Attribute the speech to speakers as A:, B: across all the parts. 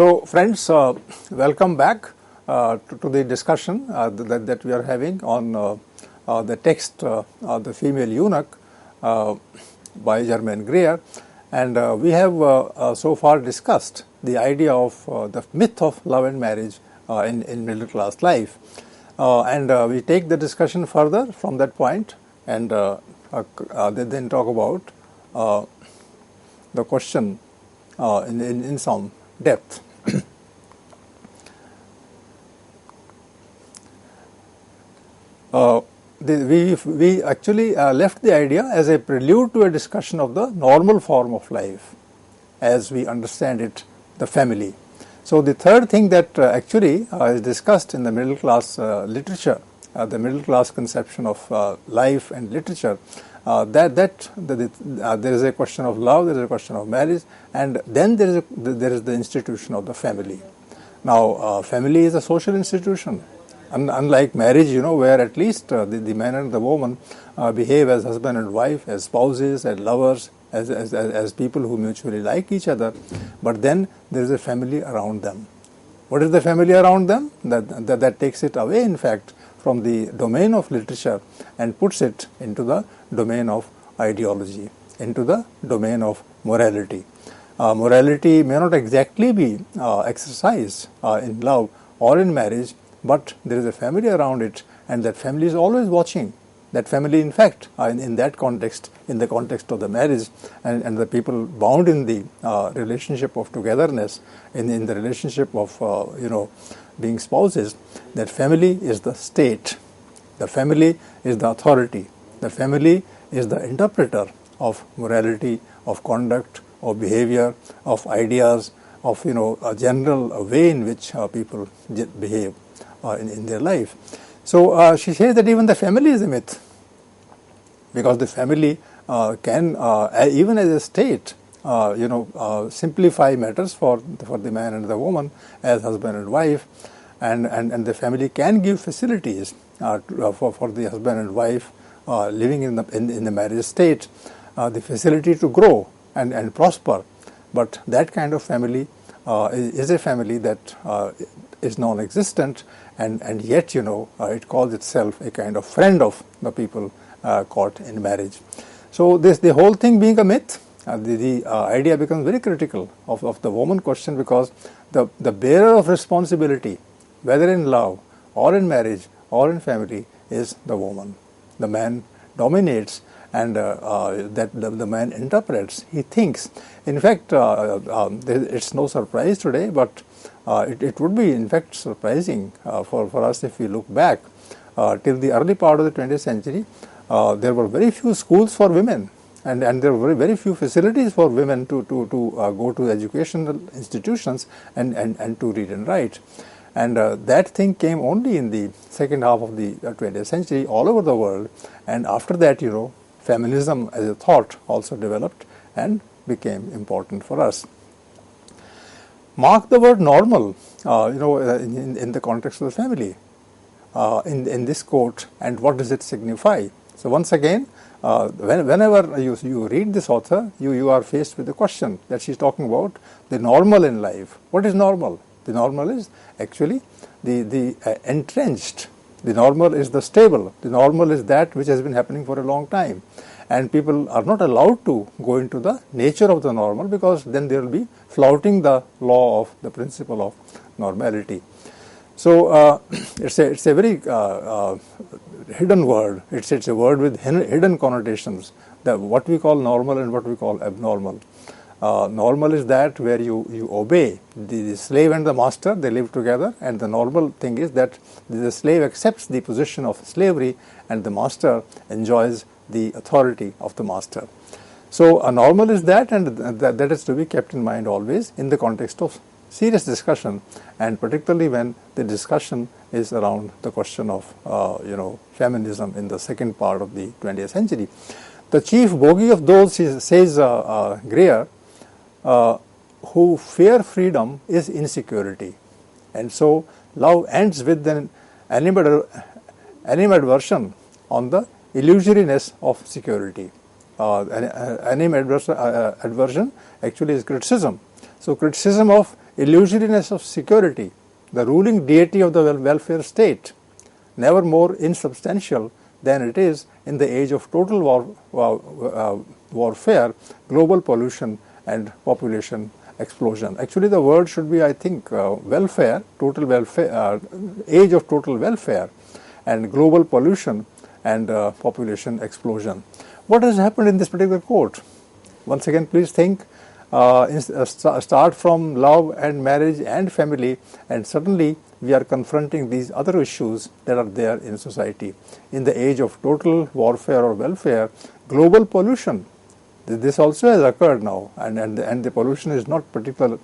A: So, friends, welcome back to the discussion that we are having on the text The Female Eunuch by Germaine Greer, and we have so far discussed the idea of the myth of love and marriage in middle class life, and we take the discussion further from that point and then talk about the question in some depth. We actually left the idea as a prelude to a discussion of the normal form of life as we understand it, the family. So the third thing that actually is discussed in the middle class literature, the middle class conception of life and literature, there is a question of love, there is a question of marriage, and then there is the institution of the family. Now, family is a social institution. Unlike marriage, where at least the man and the woman behave as husband and wife, as spouses, as lovers, as people who mutually like each other, but then there is a family around them. What is the family around them? That takes it away, in fact, from the domain of literature and puts it into the domain of ideology, into the domain of morality. Morality may not exactly be exercised in love or in marriage, but there is a family around it, and that family is always watching. That family, in fact, in that context, in the context of the marriage, and the people bound in the relationship of togetherness, in the relationship of being spouses, that family is the state. The family is the authority. The family is the interpreter of morality, of conduct, of behavior, of ideas, of a general way in which people behave in their life. So she says that even the family is a myth, because the family can, even as a state, simplify matters for the man and the woman as husband and wife, and the family can give facilities for the husband and wife living in the marriage state, the facility to grow and prosper. But that kind of family is a family that is non-existent, and yet it calls itself a kind of friend of the people caught in marriage. So the whole thing being a myth, the idea becomes very critical of the woman question, because the bearer of responsibility, whether in love or in marriage or in family, is the woman. The man dominates, and that the man interprets, he thinks. In fact, it's no surprise today, but it would be in fact surprising for us if we look back till the early part of the 20th century. There were very few schools for women, and there were very few facilities for women to go to educational institutions and to read and write. And that thing came only in the second half of the 20th century all over the world. And after that, feminism as a thought also developed and became important for us. Mark the word normal, in the context of the family, in this quote, and what does it signify? So once again, whenever you read this author, you are faced with the question that she's talking about the normal in life. What is normal? The normal is actually the entrenched. The normal is the stable. The normal is that which has been happening for a long time. And people are not allowed to go into the nature of the normal, because then they will be flouting the law of the principle of normality. So it's a very hidden word. It's a word with hidden connotations. What we call normal and what we call abnormal. Normal is that where you obey. The slave and the master, they live together, and the normal thing is that the slave accepts the position of slavery and the master enjoys the authority of the master. So a normal is that, and that is to be kept in mind always in the context of serious discussion, and particularly when the discussion is around the question of feminism in the second part of the 20th century. The chief bogey of those, says Greer, who fear freedom is insecurity, and so love ends with an animadversion on the illusoriness of security. Animadversion actually is criticism. So criticism of illusoriness of security, the ruling deity of the welfare state, never more insubstantial than it is in the age of total warfare, global pollution and population explosion. Actually, the word should be, I think, welfare, total welfare, age of total welfare, and global pollution and population explosion. What has happened in this particular quote? Once again, please think, start from love and marriage and family, and suddenly we are confronting these other issues that are there in society. In the age of total warfare or welfare, global pollution, this also has occurred now, and the pollution is not particular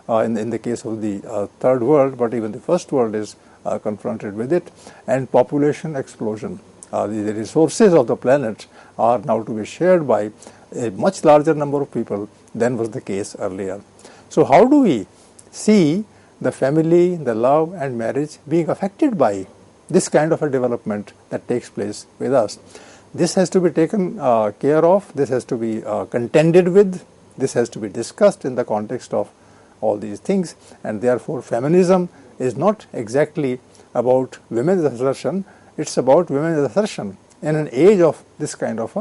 A: in the case of the third world, but even the first world is confronted with it, and population explosion. The resources of the planet are now to be shared by a much larger number of people than was the case earlier. So how do we see the family, the love and marriage being affected by this kind of a development that takes place with us? This has to be taken care of, this has to be contended with, this has to be discussed in the context of all these things, and therefore feminism is not exactly about women's assertion, it's about women's assertion in an age of this kind of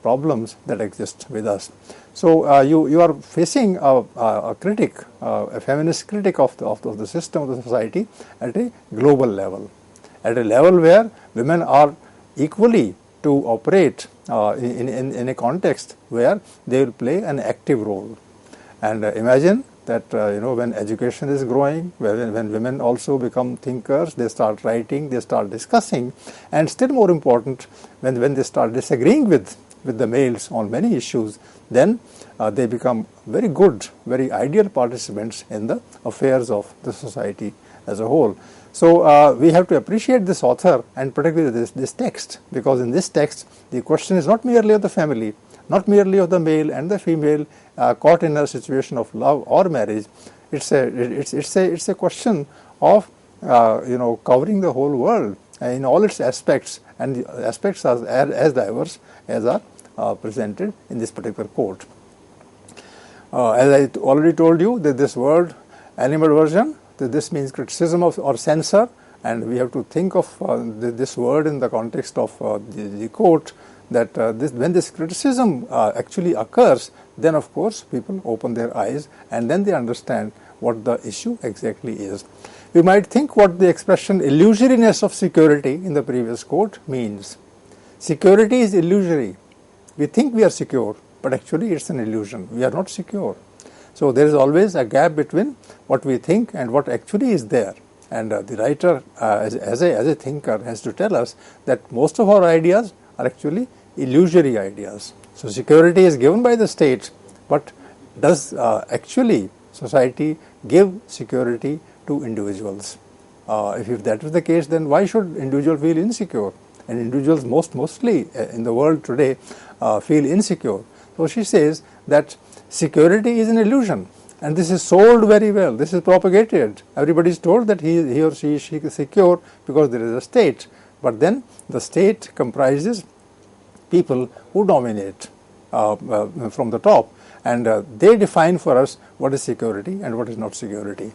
A: problems that exist with us. So you are facing a critic, a feminist critic of the system of the society at a global level, at a level where women are equally to operate in a context where they will play an active role. And imagine that when education is growing, when women also become thinkers, they start writing, they start discussing, and still more important, when they start disagreeing with the males on many issues, then they become very good, very ideal participants in the affairs of the society as a whole. So we have to appreciate this author, and particularly this text, because in this text the question is not merely of the family, not merely of the male and the female caught in a situation of love or marriage. It's a question of covering the whole world in all its aspects, and the aspects are as diverse as are presented in this particular quote. As I already told you, that this word animadversion, this means criticism of or censor, and we have to think of this word in the context of the quote, that when this criticism actually occurs, then of course people open their eyes and then they understand what the issue exactly is. We might think what the expression illusoriness of security in the previous quote means. Security is illusory. We think we are secure, but actually it's an illusion. We are not secure. So there is always a gap between what we think and what actually is there. And the writer, as a thinker, has to tell us that most of our ideas are actually illusory ideas. So security is given by the state, but does actually society give security to individuals? If that is the case, then why should individuals feel insecure? And individuals mostly in the world today feel insecure. So she says that security is an illusion, and this is sold very well. This is propagated. Everybody is told that he or she is secure because there is a state. But then the state comprises people who dominate from the top, and they define for us what is security and what is not security.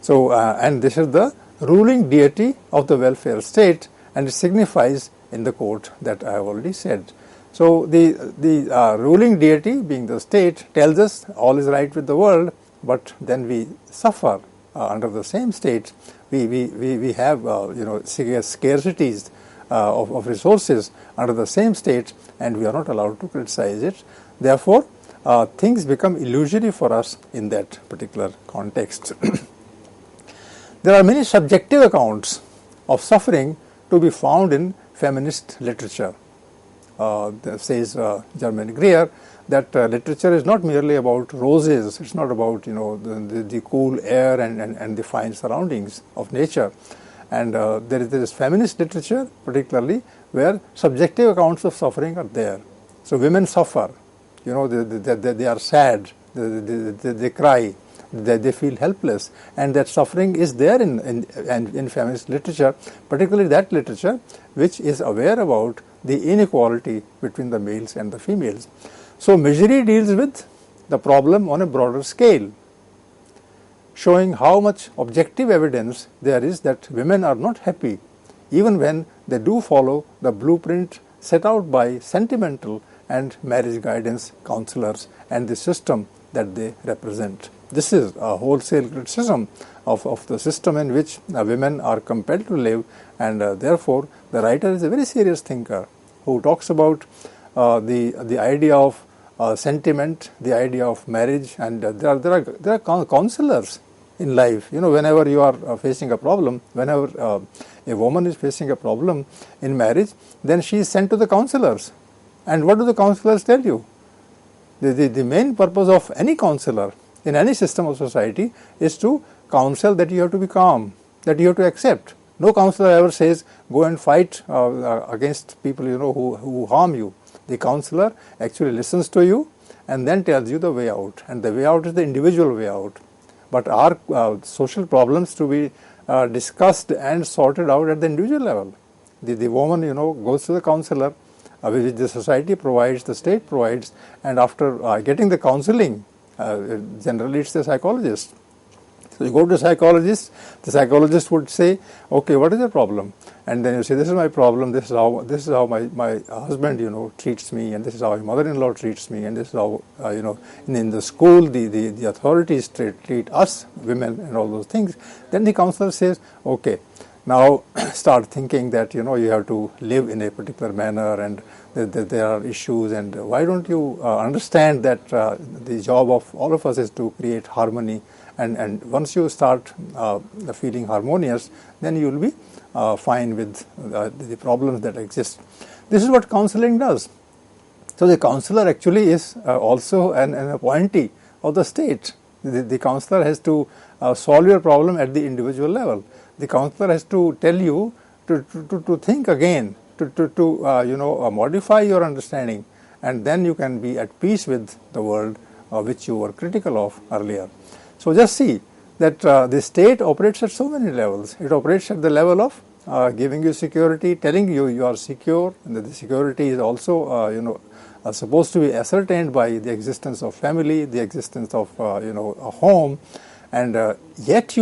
A: So, and this is the ruling deity of the welfare state, and it signifies in the quote that I have already said. So the ruling deity, being the state, tells us all is right with the world, but then we suffer under the same state. We have scarcities of resources under the same state, and we are not allowed to criticize it. Therefore, things become illusory for us in that particular context. There are many subjective accounts of suffering to be found in feminist literature. Says Germaine Greer, that literature is not merely about roses, it's not about the cool air and the fine surroundings of nature. And there is feminist literature particularly where subjective accounts of suffering are there. So women suffer, they are sad, they cry, they feel helpless, and that suffering is there in feminist literature, particularly that literature which is aware about the inequality between the males and the females. So misery deals with the problem on a broader scale, showing how much objective evidence there is that women are not happy even when they do follow the blueprint set out by sentimental and marriage guidance counselors and the system that they represent. This is a wholesale criticism of the system in which women are compelled to live, and therefore the writer is a very serious thinker who talks about the idea of sentiment, the idea of marriage, and there are counselors in life. Whenever you are facing a problem, whenever a woman is facing a problem in marriage, then she is sent to the counselors. And what do the counselors tell you? The main purpose of any counselor in any system of society is to counsel that you have to be calm, that you have to accept. No counselor ever says go and fight against people who harm you. The counselor actually listens to you and then tells you the way out, and the way out is the individual way out. But our social problems to be discussed and sorted out at the individual level. The woman goes to the counselor, which the society provides, the state provides, and after getting the counseling, generally it's the psychologist. So you go to a psychologist, the psychologist would say, okay, what is the problem? And then you say, this is my problem, this is how my husband treats me, and this is how my mother-in-law treats me, and this is how in the school the authorities treat us women and all those things. Then the counselor says, okay, now start thinking that you have to live in a particular manner, and that there are issues, and why don't you understand that the job of all of us is to create harmony, and once you start feeling harmonious, then you will be fine with the problems that exist. This is what counseling does. So the counselor actually is also an appointee of the state. The counselor has to solve your problem at the individual level. The counselor has to tell you to think again, to modify your understanding, and then you can be at peace with the world which you were critical of earlier. So just see that the state operates at so many levels. It operates at the level of giving you security, telling you are secure, and that the security is also supposed to be ascertained by the existence of family, the existence of a home, and yet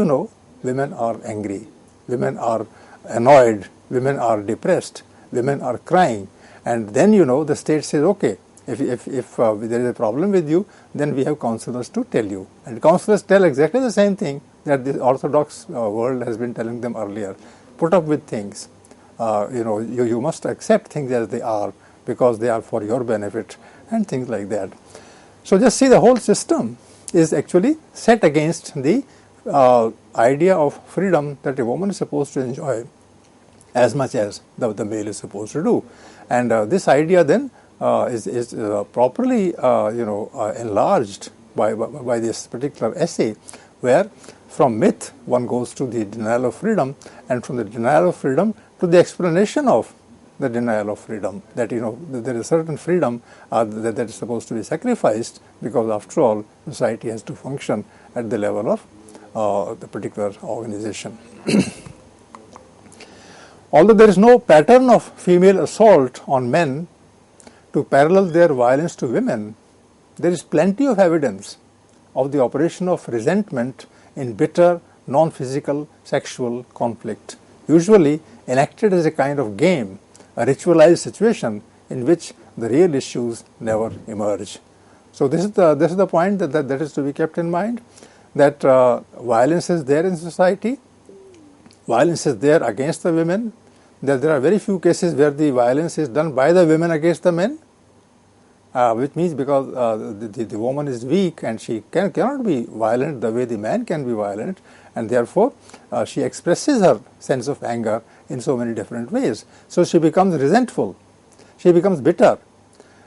A: women are angry, women are annoyed, women are depressed, women are crying, and then the state says, okay, if there is a problem with you, then we have counselors to tell you. And counselors tell exactly the same thing that the orthodox world has been telling them earlier. Put up with things. You must accept things as they are because they are for your benefit, and things like that. So just see, the whole system is actually set against the idea of freedom that a woman is supposed to enjoy as much as the male is supposed to do. And this idea then is properly enlarged by this particular essay, where from myth one goes to the denial of freedom, and from the denial of freedom to the explanation of the denial of freedom, that there is certain freedom that is supposed to be sacrificed, because after all society has to function at the level of the particular organization. Although there is no pattern of female assault on men to parallel their violence to women, there is plenty of evidence of the operation of resentment in bitter, non-physical sexual conflict, usually enacted as a kind of game, a ritualized situation in which the real issues never emerge. So this is the point that is to be kept in mind, that violence is there in society, violence is there against the women. There are very few cases where the violence is done by the women against the men, which means because the woman is weak and she cannot be violent the way the man can be violent, and therefore she expresses her sense of anger in so many different ways. So she becomes resentful, she becomes bitter,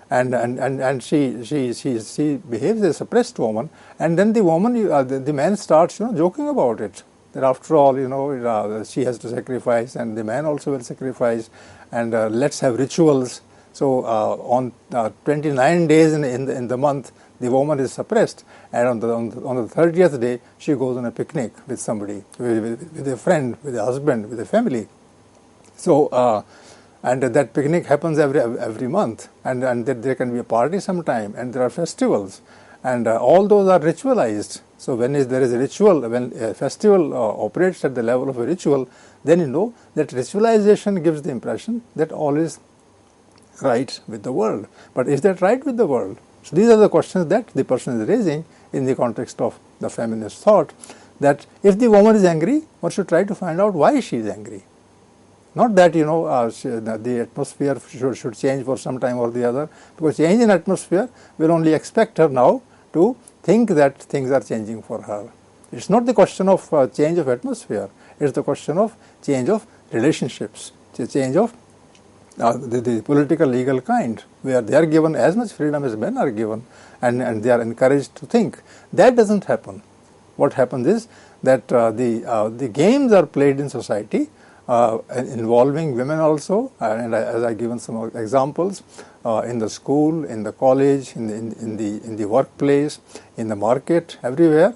A: and she behaves as a suppressed woman, and then the woman, the man starts joking about it, that after all she has to sacrifice and the man also will sacrifice, and let's have rituals. So on 29 days in the month the woman is suppressed, and on the 30th day she goes on a picnic with somebody, with a friend, with a husband, with a family. So and that picnic happens every month, and there can be a party sometime, and there are festivals, and all those are ritualized. So when there is a ritual, when a festival operates at the level of a ritual, then you know that ritualization gives the impression that all is right with the world. But is that right with the world? So these are the questions that the person is raising in the context of the feminist thought, that if the woman is angry, one should try to find out why she is angry. Not that, you know, the atmosphere should change for some time or the other, because change in atmosphere will only expect her now to think that things are changing for her. It's not the question of change of atmosphere, it's the question of change of relationships, change of the political legal kind, where they are given as much freedom as men are given, and they are encouraged to think. That doesn't happen. What happens is that the games are played in society involving women also, and as I given some examples, in the school, in the college, in the workplace, in the market, everywhere,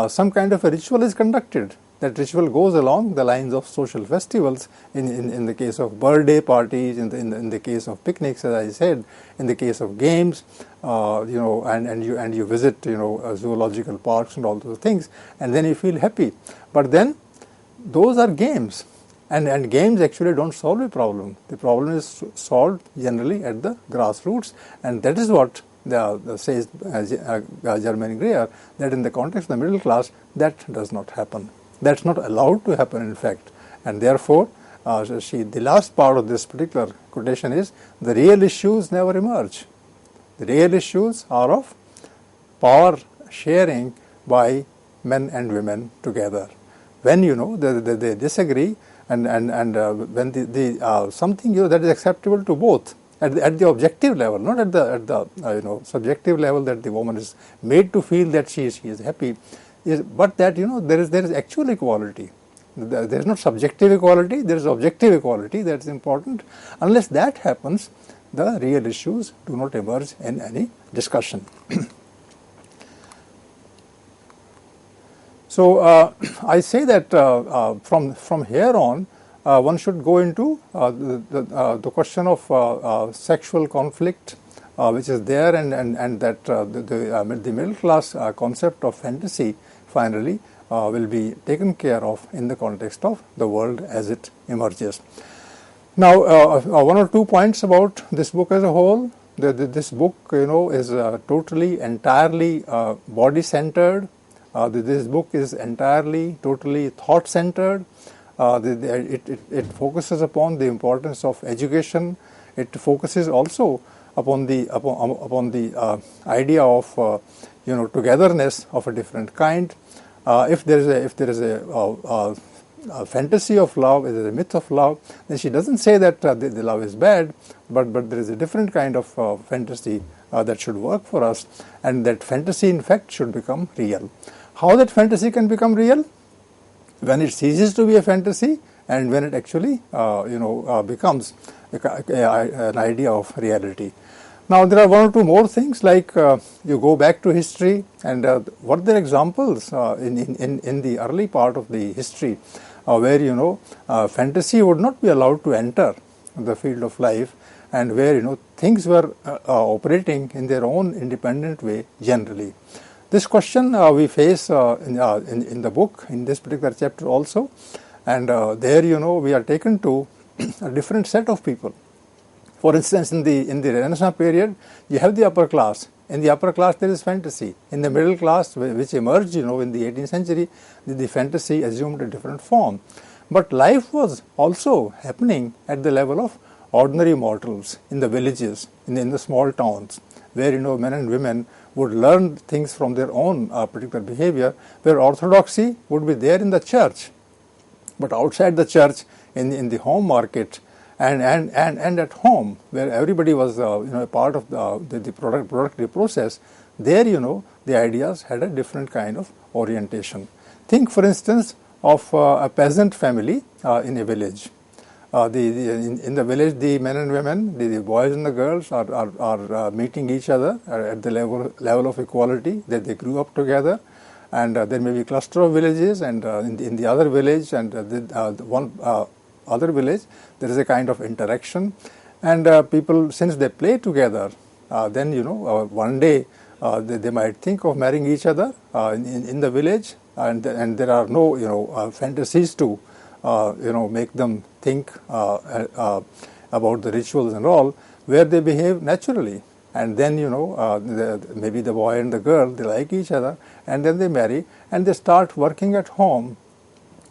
A: some kind of a ritual is conducted. That ritual goes along the lines of social festivals. In the case of birthday parties, in the case of picnics, as I said, in the case of games, you know, and you visit, you know, zoological parks and all those things, and then you feel happy. But then those are games. And games actually don't solve a problem. The problem is solved generally at the grassroots, and that is what says Germaine Greer, that in the context of the middle class, that does not happen. That's not allowed to happen, in fact. And therefore, the last part of this particular quotation is, the real issues never emerge. The real issues are of power sharing by men and women together. When, you know, they disagree, and when something, you know, that is acceptable to both at the objective level, not at the you know, subjective level, that the woman is made to feel that she is happy, but that, you know, there is actual equality. There is not subjective equality, there is objective equality. That is important. Unless that happens, the real issues do not emerge in any discussion. So I say that from here on, one should go into the question of sexual conflict, which is there, and that the middle class concept of fantasy finally will be taken care of in the context of the world as it emerges. Now, one or two points about this book as a whole. This book, you know, is totally, entirely body-centered. This book is entirely, totally thought-centered. It focuses upon the importance of education. It focuses also upon the idea of you know, togetherness of a different kind. If there is a fantasy of love, if there is a myth of love, then she doesn't say that the love is bad, but there is a different kind of fantasy that should work for us, and that fantasy in fact should become real. How that fantasy can become real? When it ceases to be a fantasy, and when it actually becomes an idea of reality. Now there are one or two more things, like you go back to history, and what are the examples in the early part of the history where, you know, fantasy would not be allowed to enter the field of life, and where, you know, things were operating in their own independent way generally. This question we face in the book, in this particular chapter also, and there, you know, we are taken to a different set of people. For instance, in the Renaissance period, you have the upper class. In the upper class, there is fantasy. In the middle class, which emerged, you know, in the 18th century, the fantasy assumed a different form. But life was also happening at the level of ordinary mortals in the villages, in the small towns, where, you know, men and women would learn things from their own particular behavior, where orthodoxy would be there in the church, but outside the church, in the home market, and at home, where everybody was a part of the productive process, there, you know, the ideas had a different kind of orientation. Think, for instance, of a peasant family in a village. In the village, the men and women, the boys and the girls are meeting each other at the level of equality, that they grew up together, and there may be a cluster of villages, and in the other village and one other village, there is a kind of interaction, and people, since they play together, then, you know, one day they might think of marrying each other in the village, and there are no fantasies to make them think about the rituals and all, where they behave naturally. And then maybe the boy and the girl, they like each other, and then they marry and they start working at home,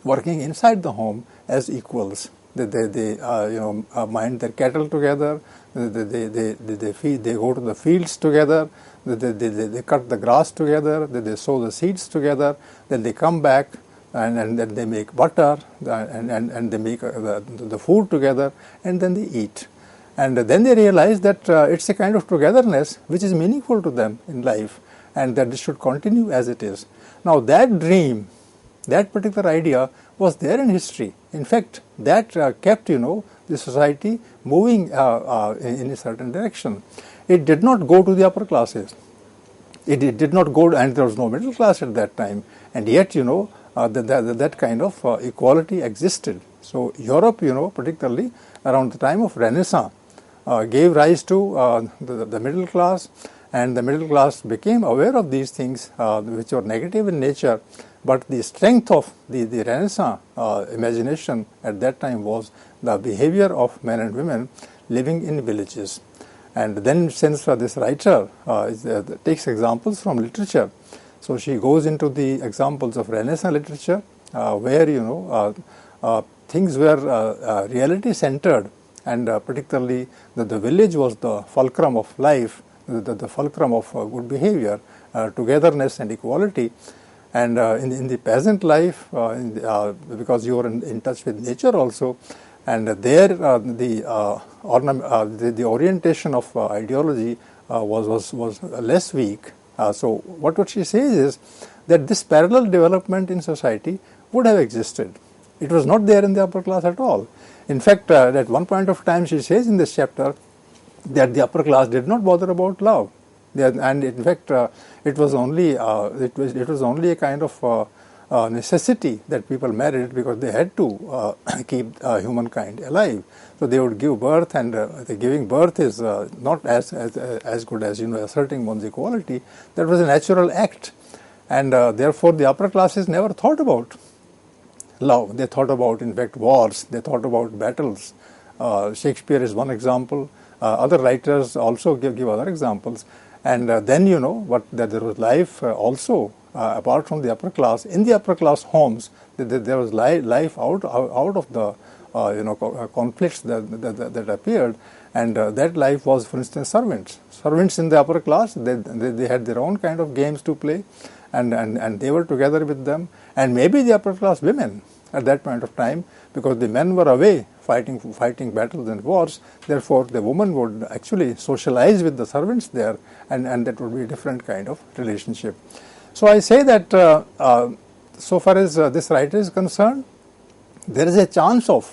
A: working inside the home as equals. They mind their cattle together. They go to the fields together. They cut the grass together. They sow the seeds together. Then they come back and then they make butter and they make the food together, and then they eat. And then they realize that it's a kind of togetherness which is meaningful to them in life, and that this should continue as it is. Now that dream, that particular idea was there in history. In fact, that kept the society moving in a certain direction. It did not go to the upper classes. It did not go, and there was no middle class at that time. And yet, that kind of equality existed. So Europe, particularly around the time of Renaissance, gave rise to the middle class, and the middle class became aware of these things which were negative in nature. But the strength of the Renaissance imagination at that time was the behavior of men and women living in villages. And then, since this writer takes examples from literature, so she goes into the examples of Renaissance literature where things were reality centered, and particularly the village was the fulcrum of life, the fulcrum of good behavior, togetherness and equality. And in the peasant life, because you are in touch with nature also, and there the orientation of ideology was less weak. So what she says is that this parallel development in society would have existed. It was not there in the upper class at all. In fact, at one point of time, she says in this chapter that the upper class did not bother about love. And in fact, it was only a kind of necessity that people married because they had to keep humankind alive. So they would give birth, and the giving birth is not as good as asserting one's equality. That was a natural act, and therefore the upper classes never thought about love. They thought about, in fact, wars. They thought about battles. Shakespeare is one example. Other writers also give other examples. And then that there was life also apart from the upper class. In the upper class homes, there was life out of the conflicts that appeared, and that life was, for instance, servants. Servants in the upper class, they had their own kind of games to play, and they were together with them. And maybe the upper class women at that point of time, because the men were away fighting battles and wars, therefore the woman would actually socialize with the servants there, and that would be a different kind of relationship. So I say that so far as this writer is concerned, there is a chance of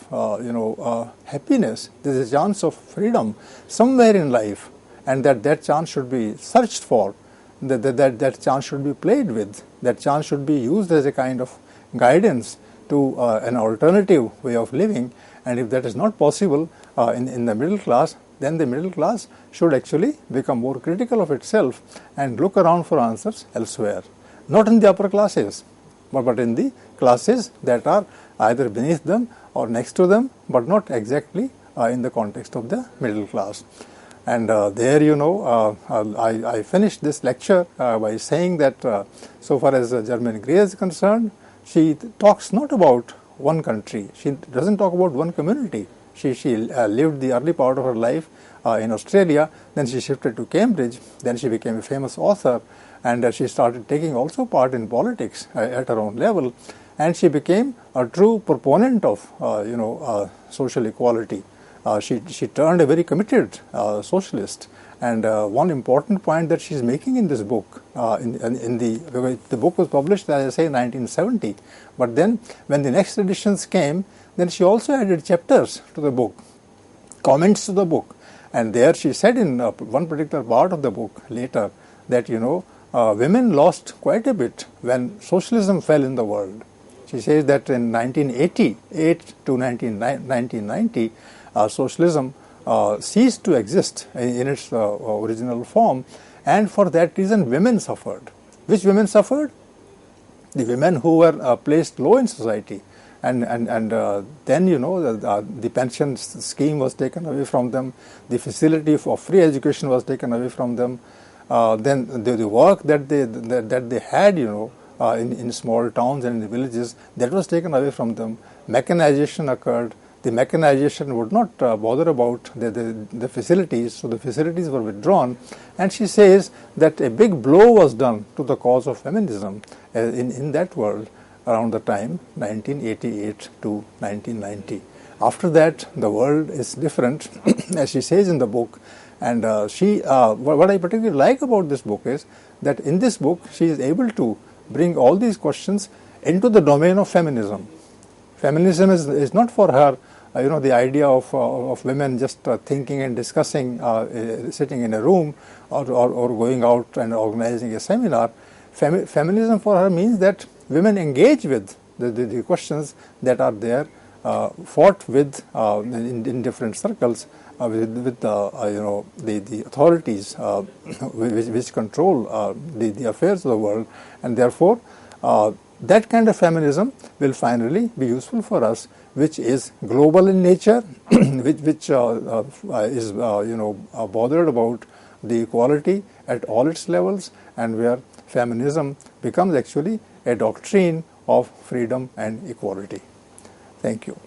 A: happiness, there is a chance of freedom somewhere in life, and that chance should be searched for, that chance should be played with, that chance should be used as a kind of guidance to an alternative way of living. And if that is not possible in the middle class, then the middle class should actually become more critical of itself and look around for answers elsewhere. Not in the upper classes, but in the classes that are either beneath them or next to them, but not exactly in the context of the middle class. And there, I finished this lecture by saying that so far as Germaine Greer is concerned, she talks not about one country. She doesn't talk about one community. She lived the early part of her life in Australia, then she shifted to Cambridge, then she became a famous author, and she started taking also part in politics at her own level, and she became a true proponent of social equality. She turned a very committed socialist. And one important point that she's making in this book, the book was published, as I say, in 1970, but then when the next editions came, then she also added chapters to the book, comments to the book, and there she said in one particular part of the book later that women lost quite a bit when socialism fell in the world. She says that in 1988 to 1990, socialism ceased to exist in its original form, and for that reason women suffered. Which women suffered? The women who were placed low in society, and then the pension scheme was taken away from them, the facility for free education was taken away from them, then the work that they had in small towns and in the villages, that was taken away from them. Mechanization occurred. The mechanization would not bother about the facilities, so the facilities were withdrawn. And she says that a big blow was done to the cause of feminism in that world around the time 1988 to 1990. After that, the world is different, as she says in the book. And what I particularly like about this book is that in this book she is able to bring all these questions into the domain of feminism. Feminism is not for her, the idea of women just thinking and discussing, sitting in a room or going out and organizing a seminar. Feminism for her means that women engage with the questions that are there, fought with in different circles with the authorities which control the affairs of the world, and therefore that kind of feminism will finally be useful for us, which is global in nature, which is bothered about the equality at all its levels, and where feminism becomes actually a doctrine of freedom and equality. Thank you.